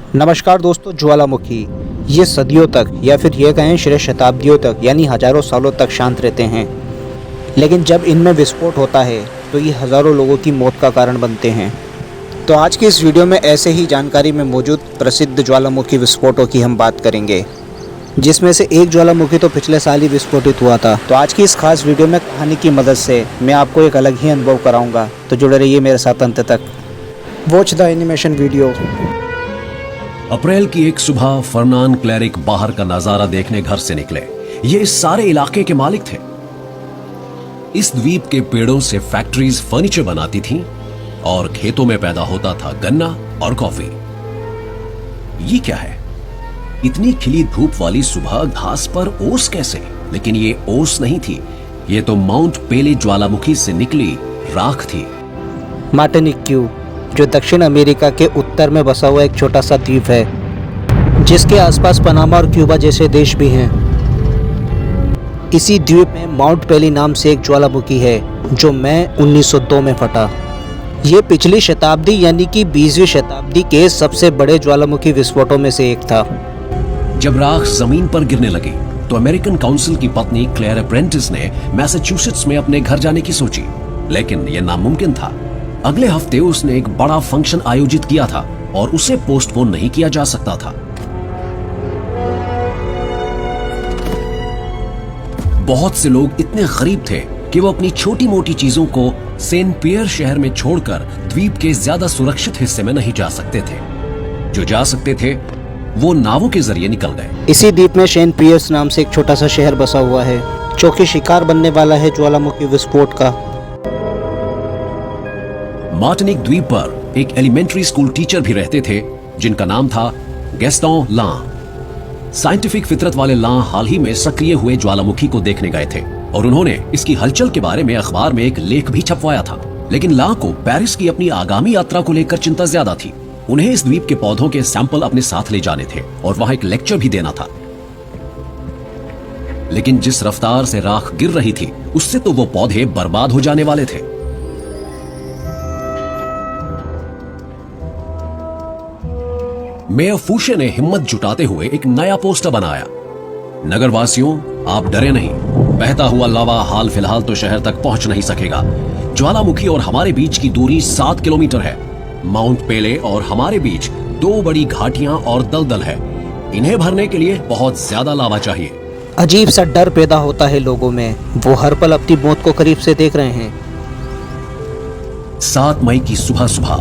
नमस्कार दोस्तों, ज्वालामुखी ये सदियों तक या फिर ये कहें श्रेय शताब्दियों तक यानी हजारों सालों तक शांत रहते हैं, लेकिन जब इनमें विस्फोट होता है तो ये हज़ारों लोगों की मौत का कारण बनते हैं। तो आज की इस वीडियो में ऐसे ही जानकारी में मौजूद प्रसिद्ध ज्वालामुखी विस्फोटों की हम बात करेंगे, जिसमें से एक ज्वालामुखी तो पिछले साल ही विस्फोटित हुआ था। तो आज की इस खास वीडियो में कहानी की मदद से मैं आपको एक अलग ही अनुभव कराऊंगा, तो जुड़े रहिए मेरे साथ अंत तक। Watch the animation video. अप्रैल की एक सुबह फर्नान क्लेरिक बाहर का नजारा देखने घर से निकले। ये इस सारे इलाके के मालिक थे। इस द्वीप के पेड़ों से फैक्ट्रीज फर्नीचर बनाती थीं और खेतों में पैदा होता था गन्ना और कॉफी। ये क्या है? इतनी खिली धूप वाली सुबह घास पर ओस कैसे? लेकिन ये ओस नहीं थी, ये तो माउंट पेले ज्वालामुखी से निकली राख थी। मार्टिनिक्यू, जो दक्षिण अमेरिका के उत्तर में बसा हुआ एक छोटा सा द्वीप है, जिसके आसपास पनामा और क्यूबा जैसे देश भी हैं। इसी द्वीप में माउंट पेली नाम से एक ज्वालामुखी है, जो मई 1902 में फटा। ये पिछली शताब्दी यानी कि 20वीं शताब्दी के सबसे बड़े ज्वालामुखी विस्फोटों में से एक था। जब राख जमीन पर गिरने लगी तो अमेरिकन काउंसिल की पत्नी क्लेयर अप्रेंटिस ने मैसाचुसेट्स में अपने घर जाने की सोची, लेकिन यह नामुमकिन था। अगले हफ्ते उसने एक बड़ा फंक्शन आयोजित किया था और उसे पोस्टपोन नहीं किया जा सकता था। बहुत से लोग इतने गरीब थे कि वो अपनी छोटी मोटी चीजों को सेंट पियर शहर में छोड़कर द्वीप के ज्यादा सुरक्षित हिस्से में नहीं जा सकते थे। जो जा सकते थे वो नावों के जरिए निकल गए। इसी द्वीप में सेंट पियर्स नाम से एक छोटा सा शहर बसा हुआ है, जो कि शिकार बनने वाला है ज्वालामुखी विस्फोट का। मार्टिनिक द्वीप पर एक एलिमेंट्री स्कूल टीचर भी रहते थे, जिनका नाम था गैस्टन लां। साइंटिफिक फितरत वाले लां हाल ही में सक्रिय हुए ज्वालामुखी को देखने गए थे और उन्होंने इसकी हलचल के बारे में अखबार में एक लेख भी छपवाया था। लेकिन लां को पेरिस की अपनी आगामी यात्रा को लेकर चिंता ज्यादा थी। उन्हें इस द्वीप के पौधों के सैंपल अपने साथ ले जाने थे और वहां एक लेक्चर भी देना था। लेकिन जिस रफ्तार से राख गिर रही थी, उससे तो वो पौधे बर्बाद हो जाने वाले थे। मेयर फूशे ने हिम्मत जुटाते हुए एक नया पोस्टर बनाया। नगरवासियों, आप डरे नहीं, बहता हुआ लावा हाल फिलहाल तो शहर तक पहुंच नहीं सकेगा। ज्वालामुखी और हमारे बीच की दूरी 7 किलोमीटर है। माउंट पेले और हमारे बीच 2 बड़ी घाटियां और दलदल है। इन्हें भरने के लिए बहुत ज्यादा लावा चाहिए। अजीब सा डर पैदा होता है लोगों में। वो हर पल अपनी मौत को करीब से देख रहे हैं। 7 मई की सुबह सुबह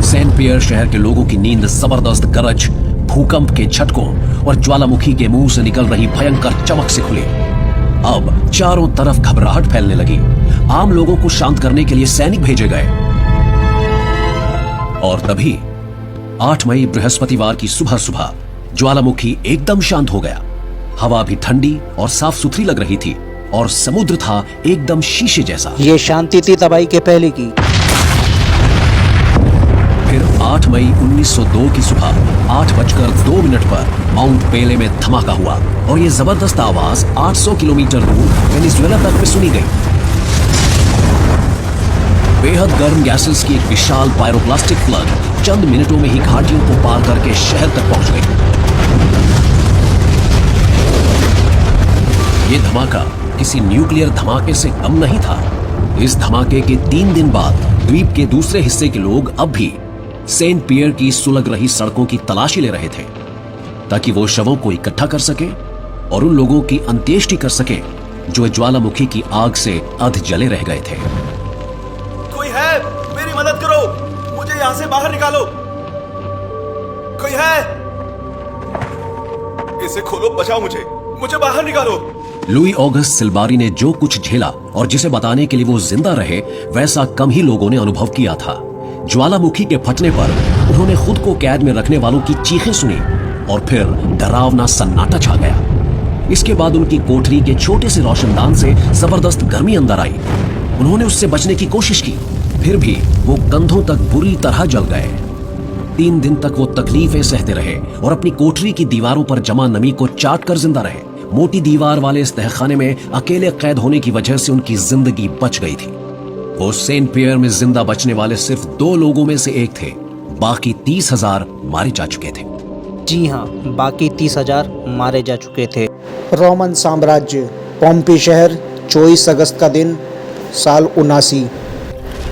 सेंट पियर शहर के लोगों की नींद जबरदस्त गरज, भूकंप के झटकों और ज्वालामुखी के मुंह से निकल रही भयंकर चमक से खुली। अब चारों तरफ घबराहट फैलने लगी। आम लोगों को शांत करने के लिए सैनिक भेजे गए। और तभी 8 मई बृहस्पतिवार की सुबह सुबह ज्वालामुखी एकदम शांत हो गया। हवा भी ठंडी और साफ सुथरी लग रही थी और समुद्र था एकदम शीशे जैसा। ये शांति थी तबाही के पहले की। फिर 8 मई 1902 की सुबह 8:02 पर माउंट पेले में धमाका हुआ और ये जबरदस्त आवाज 800 किलोमीटर दूर वेनेजुएला तक में सुनी गई। बेहद गर्म गैसेस की एक विशाल पायरोप्लास्टिक फ्लड चंद मिनटों में ही घाटियों को पार करके शहर तक पहुंच गई। ये धमाका किसी न्यूक्लियर धमाके से कम नहीं था। इस धमाके के 3 दिन बाद द्वीप के दूसरे हिस्से के लोग अब भी सेंट पियर की सुलग रही सड़कों की तलाशी ले रहे थे, ताकि वो शवों को इकट्ठा कर सके और उन लोगों की अंत्येष्टि कर सके जो ज्वालामुखी की आग से अध जले रह गए थे। कोई है? मेरी मदद करो, मुझे यहां से बाहर निकालो। कोई है? इसे खोलो, बचाओ मुझे बाहर निकालो। लुई ऑगस्ट सिल्बारी ने जो कुछ झेला और जिसे बताने के लिए वो जिंदा रहे, वैसा कम ही लोगों ने अनुभव किया था। ज्वालामुखी के फटने पर उन्होंने खुद को कैद में रखने वालों की चीखें सुनी और फिर डरावना सन्नाटा छा गया। इसके बाद उनकी कोठरी के छोटे से रोशनदान से जबरदस्त गर्मी अंदर आई। उन्होंने उससे बचने की कोशिश की, फिर भी वो कंधों तक बुरी तरह जल गए। 3 दिन तक वो तकलीफें सहते रहे और अपनी कोठरी की दीवारों पर जमा नमी को चाट कर जिंदा रहे। मोटी दीवार वाले इस तहखाने में अकेले कैद होने की वजह से उनकी जिंदगी बच गई थी। वो सेंट पियर में जिंदा बचने वाले सिर्फ 2 लोगों में से एक थे, बाकी 30,000 मारे जा चुके थे। जी हाँ, बाकी 30,000 मारे जा चुके थे। रोमन साम्राज्य, पोम्पी शहर, 24 अगस्त का दिन, साल 79।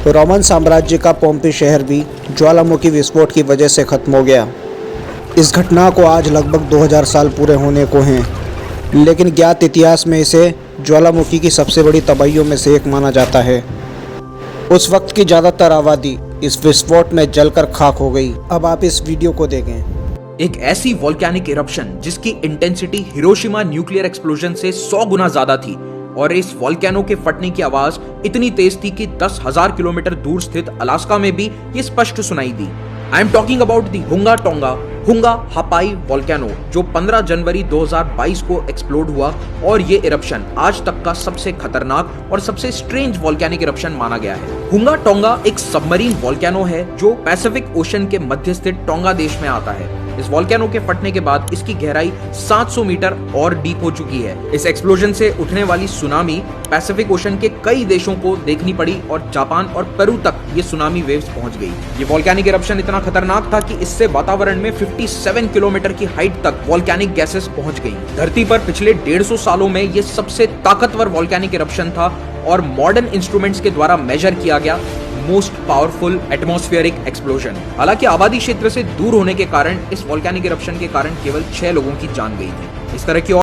रोमन साम्राज्य का पोम्पी शहर भी ज्वालामुखी विस्फोट की वजह से खत्म हो गया। इस घटना को आज लगभग 2000 साल पूरे होने को हैं, लेकिन ज्ञात इतिहास में इसे ज्वालामुखी की सबसे बड़ी तबाहियों में से एक माना जाता है। उस वक्त की ज़्यादातर आबादी इस विस्फोट में जलकर खाक हो गई। अब आप इस वीडियो को देखें। एक ऐसी वोल्केनिक इरप्शन जिसकी इंटेंसिटी हिरोशिमा न्यूक्लियर एक्सप्लोजन से 100 गुना ज्यादा थी और इस वोल्केनो के फटने की आवाज इतनी तेज थी कि 10,000 किलोमीटर दूर स्थित अलास्का में भी ये स्पष्ट सुनाई दी। I am talking about the Hunga Hapai volcano, जो 15 जनवरी 2022 को एक्सप्लोड हुआ और ये इरप्शन आज तक का सबसे खतरनाक और सबसे स्ट्रेंज वोल्केनिक इरप्शन माना गया है। हुंगा टोंगा एक सबमरीन वोल्केनो है जो पैसिफिक ओशन के मध्य स्थित टोंगा देश में आता है। इस वोल्केनो के फटने के बाद इसकी गहराई 700 मीटर और डीप हो चुकी है। इस एक्सप्लोजन से उठने वाली सुनामी पैसिफिक ओशन के कई देशों को देखनी पड़ी और जापान और पेरू तक ये सुनामी वेव्स पहुंच गई। ये वोल्केनिक इरप्शन इतना खतरनाक था कि इससे वातावरण में 57 किलोमीटर की हाइट तक वोल्केनिक गैसेस पहुंच गई। धरती पर पिछले 150 सालों में ये सबसे ताकतवर वोल्केनिक इरप्शन था और मॉडर्न इंस्ट्रूमेंट्स के द्वारा मेजर किया गया मोस्ट पावरफुल एटमॉस्फेरिक एक्सप्लोजन। हालांकि आबादी क्षेत्र से दूर होने के कारण इस वोल्केनिक इरप्शन के कारण केवल 6 लोगों की जान गई थी। इस तरह की